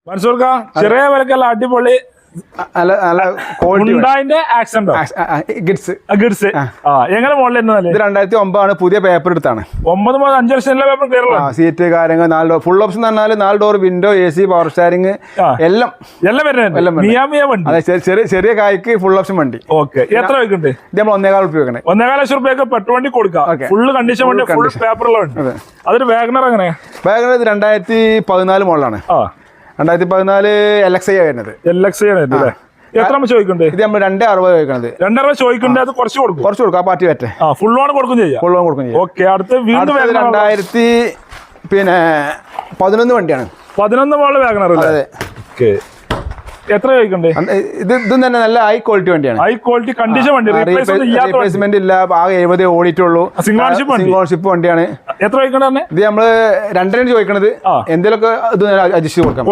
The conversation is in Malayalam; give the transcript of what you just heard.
മൻസൂർക്ക ചെറിയ വിലക്കല്ല അടിപൊളി എങ്ങനെ മോഡൽ ഇത് 2009 ആണ്. പുതിയ പേപ്പർ എടുത്താണ്. 9 മുതൽ 5 ലക്ഷം പേപ്പർ സീറ്റ് കാര്യങ്ങൾ 4 ഡോർ ഫുൾ ഓപ്ഷൻ എന്ന് പറഞ്ഞാൽ 4 door window AC power steering എല്ലാം അതെ. ചെറിയ കായ്ക്ക് ഫുൾ ഓപ്ഷൻ വണ്ടി. ഓക്കെ എത്ര വെക്കുന്നുണ്ട്? ഇത് നമ്മൾ 1.25 രൂപ 1.25 ലക്ഷം രൂപയ്ക്ക് പെട്രോൾ വണ്ടി കൊടുക്കാം. ഫുള്ള് കണ്ടീഷൻ വണ്ടി ഫുൾ പേപ്പറുള്ള വണ്ടി. അതൊരു വാഗണർ എങ്ങനെ? വാഗണർ 2014 മോഡലാണ്. 2014 LXi വരുന്നത്. എത്ര ചോദിക്കണ്ടേ? ഇത് നമ്മൾ 2.60 ചോദിക്കണത്. 2.60 ചോദിക്കണ്ടേ? അത് കുറച്ച് കൊടുക്കും. ആ പാർട്ടി പറ്റേ ഫുൾ ഓൺ കൊടുക്കും ചെയ്യാം. ഓക്കെ അടുത്ത് 2011 വണ്ടിയാണ്. 11 മോഡൽ വാഗണർ. എത്ര ചോദിക്കണ്ടേ? ഇതും തന്നെ നല്ല ഹൈ ക്വാളിറ്റി വണ്ടിയാണ്. ഹൈ ക്വാളിറ്റി കണ്ടീഷൻ വണ്ടി. റീപ്ലേസ്മെന്റ് ഇല്ല. ആകെ 70 ഓടിയിട്ടുള്ളൂ. സിംഗിൾ ഓൺഷിപ്പ് വണ്ടിയാണ്. എത്ര ചോദിക്കണ്ടേ? ഇത് നമ്മള് 2.5 ചോദിക്കണത്. എന്തെങ്കിലുമൊക്കെ ഇത് അഡ്ജസ്റ്റ് കൊടുക്കാം.